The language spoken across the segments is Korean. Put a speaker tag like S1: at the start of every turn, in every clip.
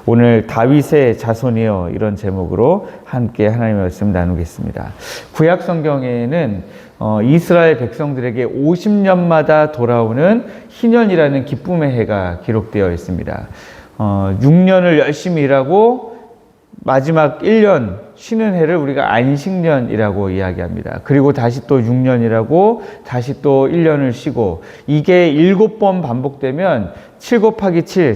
S1: 오늘 다윗의 자손이여 이런 제목으로 함께 하나님의 말씀 나누겠습니다. 구약 성경에는 이스라엘 백성들에게 50년마다 돌아오는 희년이라는 기쁨의 해가 기록되어 있습니다. 6년을 열심히 일하고 마지막 1년 쉬는 해를 우리가 안식년이라고 이야기합니다. 그리고 다시 또 6년이라고 다시 또 1년을 쉬고, 이게 7번 반복되면 7 곱하기 7,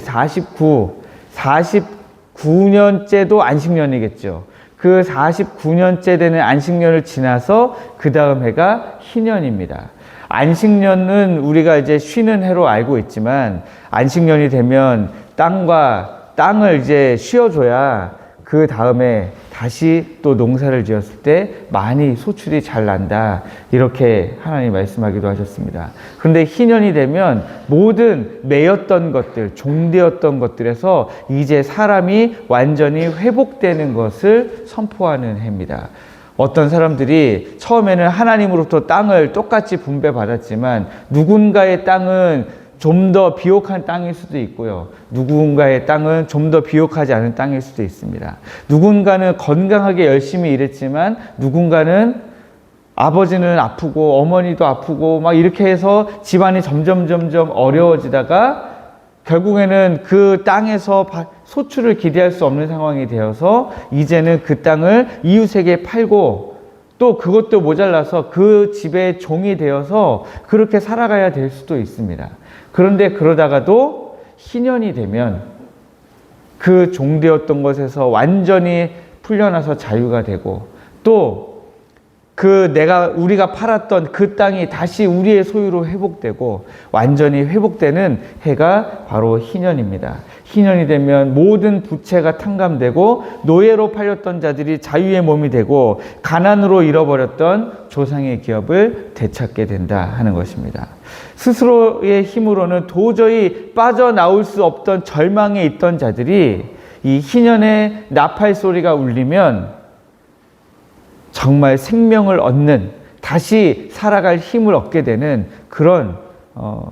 S1: 49년째도 안식년이겠죠. 그 49년째 되는 안식년을 지나서 그 다음 해가 희년입니다. 안식년은 우리가 이제 쉬는 해로 알고 있지만, 안식년이 되면 땅을 이제 쉬어줘야 그 다음에 다시 또 농사를 지었을 때 많이 소출이 잘 난다, 이렇게 하나님 말씀하기도 하셨습니다. 그런데 희년이 되면 모든 매였던 것들, 종되었던 것들에서 이제 사람이 완전히 회복되는 것을 선포하는 해입니다. 어떤 사람들이 처음에는 하나님으로부터 땅을 똑같이 분배받았지만, 누군가의 땅은 좀 더 비옥한 땅일 수도 있고요, 누군가의 땅은 좀 더 비옥하지 않은 땅일 수도 있습니다. 누군가는 건강하게 열심히 일했지만, 누군가는 아버지는 아프고 어머니도 아프고 막 이렇게 해서 집안이 점점 어려워지다가 결국에는 그 땅에서 소출을 기대할 수 없는 상황이 되어서 이제는 그 땅을 이웃에게 팔고, 또 그것도 모자라서 그 집의 종이 되어서 그렇게 살아가야 될 수도 있습니다. 그런데 그러다가도 희년이 되면 그 종되었던 것에서 완전히 풀려나서 자유가 되고, 또 우리가 팔았던 그 땅이 다시 우리의 소유로 회복되고 완전히 회복되는 해가 바로 희년입니다. 희년이 되면 모든 부채가 탕감되고, 노예로 팔렸던 자들이 자유의 몸이 되고, 가난으로 잃어버렸던 조상의 기업을 되찾게 된다 하는 것입니다. 스스로의 힘으로는 도저히 빠져나올 수 없던 절망에 있던 자들이 이 희년의 나팔 소리가 울리면 정말 생명을 얻는, 다시 살아갈 힘을 얻게 되는 그런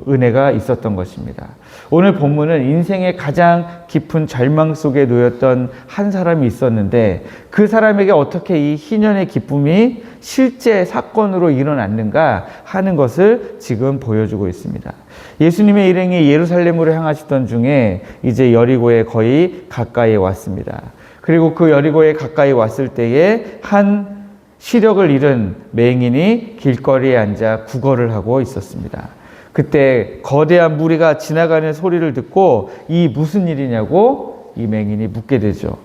S1: 은혜가 있었던 것입니다. 오늘 본문은 인생의 가장 깊은 절망 속에 놓였던 한 사람이 있었는데, 그 사람에게 어떻게 이 희년의 기쁨이 실제 사건으로 일어났는가 하는 것을 지금 보여주고 있습니다. 예수님의 일행이 예루살렘으로 향하시던 중에 이제 여리고에 거의 가까이 왔습니다. 그리고 그 여리고에 가까이 왔을 때에 한 시력을 잃은 맹인이 길거리에 앉아 구걸을 하고 있었습니다. 그때 거대한 무리가 지나가는 소리를 듣고 이 무슨 일이냐고 이 맹인이 묻게 되죠.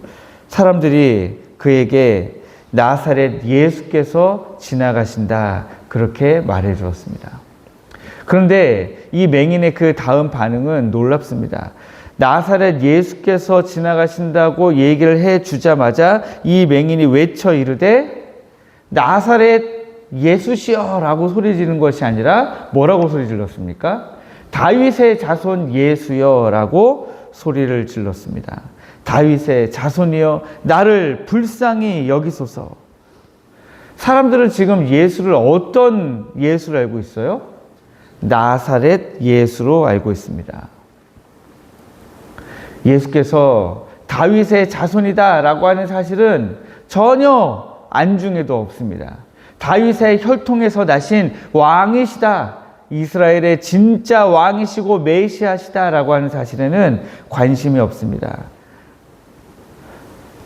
S1: 사람들이 그에게 나사렛 예수께서 지나가신다, 그렇게 말해 주었습니다. 그런데 이 맹인의 그 다음 반응은 놀랍습니다. 나사렛 예수께서 지나가신다고 얘기를 해 주자마자 이 맹인이 외쳐 이르되 나사렛 예수시여 라고 소리 지른 것이 아니라 뭐라고 소리 질렀습니까? 다윗의 자손 예수여 라고 소리를 질렀습니다. 다윗의 자손이여 나를 불쌍히 여기소서. 사람들은 지금 예수를 어떤 예수를 알고 있어요? 나사렛 예수로 알고 있습니다. 예수께서 다윗의 자손이다 라고 하는 사실은 전혀 안중에도 없습니다. 다윗의 혈통에서 나신 왕이시다, 이스라엘의 진짜 왕이시고 메시아시다 라고 하는 사실에는 관심이 없습니다.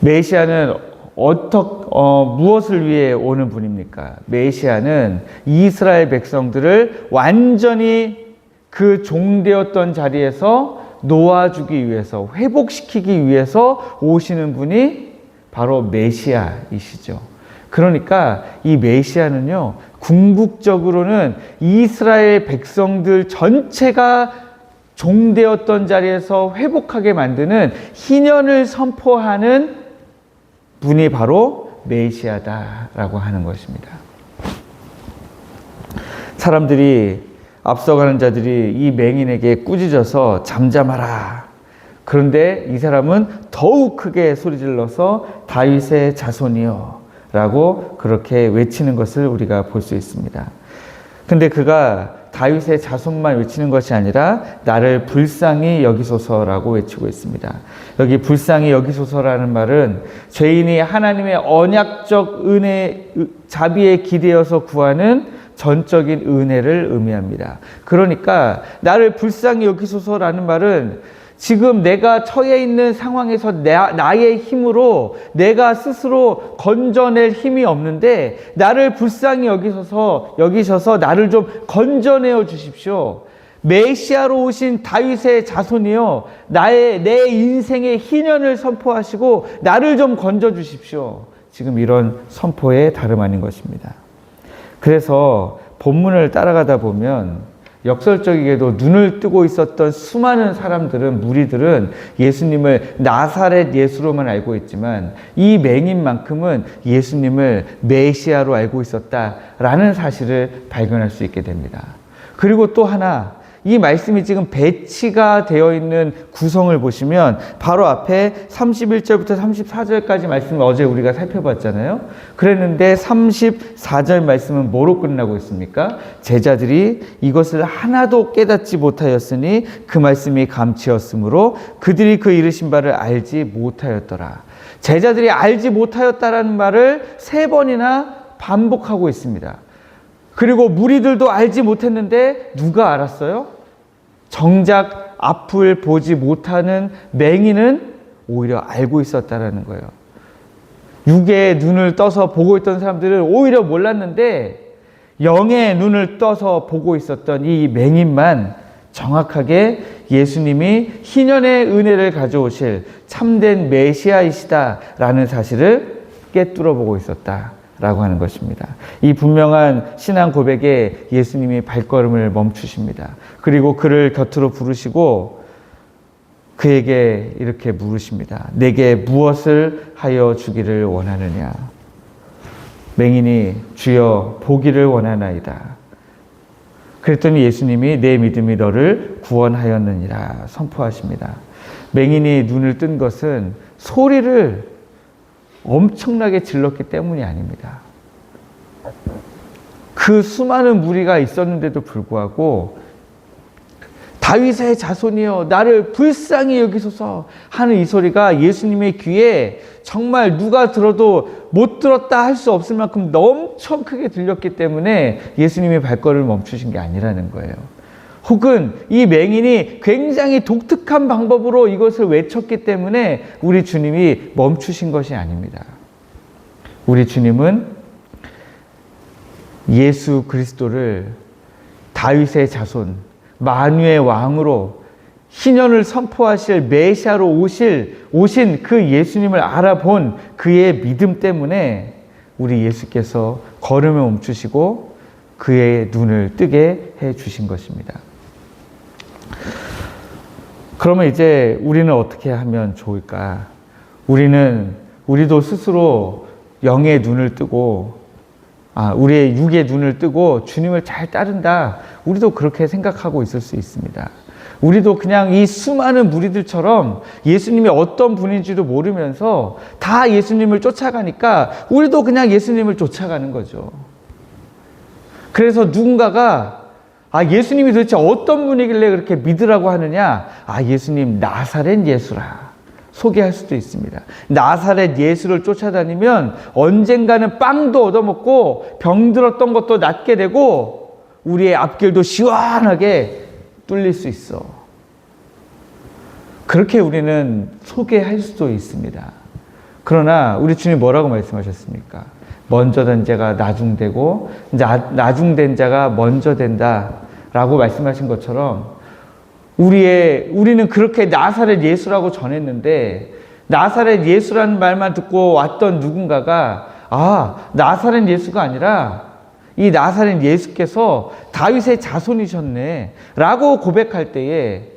S1: 메시아는 무엇을 위해 오는 분입니까? 메시아는 이스라엘 백성들을 완전히 그 종되었던 자리에서 놓아주기 위해서, 회복시키기 위해서 오시는 분이 바로 메시아이시죠. 그러니까 이 메시아는요, 궁극적으로는 이스라엘 백성들 전체가 종되었던 자리에서 회복하게 만드는 희년을 선포하는 분이 바로 메시아다라고 하는 것입니다. 사람들이, 앞서가는 자들이 이 맹인에게 꾸짖어서 잠잠하라. 그런데 이 사람은 더욱 크게 소리질러서 다윗의 자손이여 라고 그렇게 외치는 것을 우리가 볼 수 있습니다. 근데 그가 다윗의 자손만 외치는 것이 아니라 나를 불쌍히 여기소서라고 외치고 있습니다. 여기 불쌍히 여기소서라는 말은 죄인이 하나님의 언약적 은혜, 자비에 기대어서 구하는 전적인 은혜를 의미합니다. 그러니까 나를 불쌍히 여기소서라는 말은 지금 내가 처해 있는 상황에서 나의 힘으로 내가 스스로 건져낼 힘이 없는데 나를 불쌍히 여기셔서 나를 좀 건져내어 주십시오. 메시아로 오신 다윗의 자손이요, 내 인생의 희년을 선포하시고 나를 좀 건져 주십시오. 지금 이런 선포에 다름 아닌 것입니다. 그래서 본문을 따라가다 보면 역설적이게도 눈을 뜨고 있었던 수많은 사람들은, 무리들은 예수님을 나사렛 예수로만 알고 있지만 이 맹인만큼은 예수님을 메시아로 알고 있었다라는 사실을 발견할 수 있게 됩니다. 그리고 또 하나, 이 말씀이 지금 배치가 되어 있는 구성을 보시면 바로 앞에 31절부터 34절까지 말씀을 어제 우리가 살펴봤잖아요. 그랬는데 34절 말씀은 뭐로 끝나고 있습니까? 제자들이 이것을 하나도 깨닫지 못하였으니 그 말씀이 감치였으므로 그들이 그 이르신 바를 알지 못하였더라. 제자들이 알지 못하였다라는 말을 3번이나 반복하고 있습니다. 그리고 무리들도 알지 못했는데 누가 알았어요? 정작 앞을 보지 못하는 맹인은 오히려 알고 있었다라는 거예요. 육의 눈을 떠서 보고 있던 사람들은 오히려 몰랐는데 영의 눈을 떠서 보고 있었던 이 맹인만 정확하게 예수님이 희년의 은혜를 가져오실 참된 메시아이시다라는 사실을 꿰뚫어 보고 있었다라고 하는 것입니다. 이 분명한 신앙 고백에 예수님이 발걸음을 멈추십니다. 그리고 그를 곁으로 부르시고 그에게 이렇게 물으십니다. 내게 무엇을 하여 주기를 원하느냐? 맹인이 주여 보기를 원하나이다. 그랬더니 예수님이 내 믿음이 너를 구원하였느니라 선포하십니다. 맹인이 눈을 뜬 것은 소리를 엄청나게 질렀기 때문이 아닙니다. 그 수많은 무리가 있었는데도 불구하고 다윗의 자손이여 나를 불쌍히 여기소서 하는 이 소리가 예수님의 귀에 정말 누가 들어도 못 들었다 할 수 없을 만큼 엄청 크게 들렸기 때문에 예수님이 발걸음을 멈추신 게 아니라는 거예요. 혹은 이 맹인이 굉장히 독특한 방법으로 이것을 외쳤기 때문에 우리 주님이 멈추신 것이 아닙니다. 우리 주님은 예수 그리스도를 다윗의 자손, 만유의 왕으로 희년을 선포하실 메시아로 오신 그 예수님을 알아본 그의 믿음 때문에 우리 예수께서 걸음을 멈추시고 그의 눈을 뜨게 해 주신 것입니다. 그러면 이제 우리는 어떻게 하면 좋을까? 우리도 스스로 영의 눈을 뜨고 우리의 육의 눈을 뜨고 주님을 잘 따른다. 우리도 그렇게 생각하고 있을 수 있습니다. 우리도 그냥 이 수많은 무리들처럼 예수님이 어떤 분인지도 모르면서 다 예수님을 쫓아가니까 우리도 그냥 예수님을 쫓아가는 거죠. 그래서 누군가가 예수님이 도대체 어떤 분이길래 그렇게 믿으라고 하느냐? 예수님 나사렛 예수라. 소개할 수도 있습니다. 나사렛 예수를 쫓아다니면 언젠가는 빵도 얻어먹고 병들었던 것도 낫게 되고 우리의 앞길도 시원하게 뚫릴 수 있어. 그렇게 우리는 소개할 수도 있습니다. 그러나 우리 주님 뭐라고 말씀하셨습니까? 먼저 된 자가 나중되고 나중된 자가 먼저 된다라고 말씀하신 것처럼 우리는 그렇게 나사렛 예수라고 전했는데 나사렛 예수라는 말만 듣고 왔던 누군가가 나사렛 예수가 아니라 이 나사렛 예수께서 다윗의 자손이셨네 라고 고백할 때에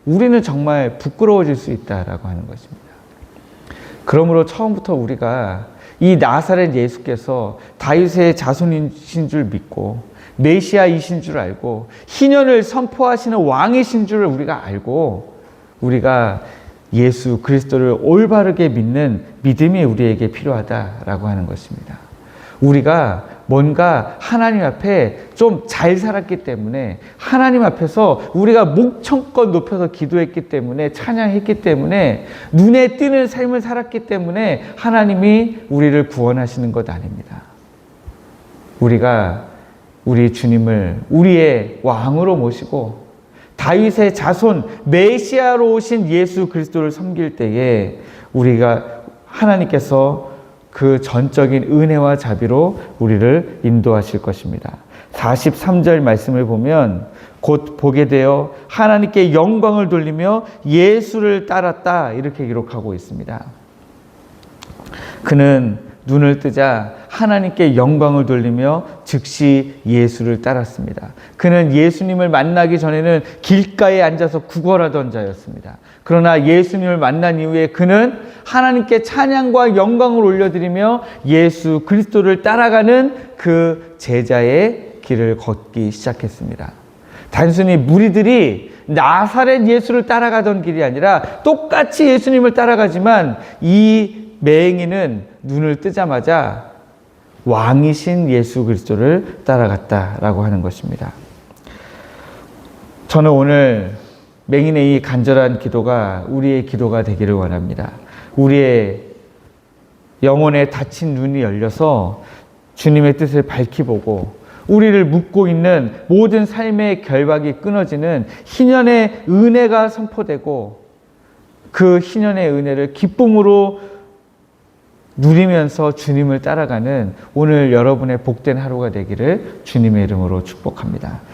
S1: 우리는 정말 부끄러워질 수 있다라고 하는 것입니다. 그러므로 처음부터 우리가 이 나사렛 예수께서 다윗의 자손이신 줄 믿고 메시아이신 줄 알고 희년을 선포하시는 왕이신 줄 우리가 알고 우리가 예수 그리스도를 올바르게 믿는 믿음이 우리에게 필요하다라고 하는 것입니다. 우리가 뭔가 하나님 앞에 좀 잘 살았기 때문에, 하나님 앞에서 우리가 목청껏 높여서 기도했기 때문에, 찬양했기 때문에, 눈에 띄는 삶을 살았기 때문에 하나님이 우리를 구원하시는 것 아닙니다. 우리가 우리 주님을 우리의 왕으로 모시고 다윗의 자손 메시아로 오신 예수 그리스도를 섬길 때에 우리가 하나님께서 그 전적인 은혜와 자비로 우리를 인도하실 것입니다. 43절 말씀을 보면 곧 보게 되어 하나님께 영광을 돌리며 예수를 따랐다 이렇게 기록하고 있습니다. 그는 눈을 뜨자 하나님께 영광을 돌리며 즉시 예수를 따랐습니다. 그는 예수님을 만나기 전에는 길가에 앉아서 구걸하던 자였습니다. 그러나 예수님을 만난 이후에 그는 하나님께 찬양과 영광을 올려드리며 예수 그리스도를 따라가는 그 제자의 길을 걷기 시작했습니다. 단순히 무리들이 나사렛 예수를 따라가던 길이 아니라 똑같이 예수님을 따라가지만 이 맹인은 눈을 뜨자마자 왕이신 예수 그리스도를 따라갔다라고 하는 것입니다. 저는 오늘 맹인의 이 간절한 기도가 우리의 기도가 되기를 원합니다. 우리의 영혼에 닫힌 눈이 열려서 주님의 뜻을 밝히 보고 우리를 묶고 있는 모든 삶의 결박이 끊어지는 희년의 은혜가 선포되고 그 희년의 은혜를 기쁨으로 누리면서 주님을 따라가는 오늘 여러분의 복된 하루가 되기를 주님의 이름으로 축복합니다.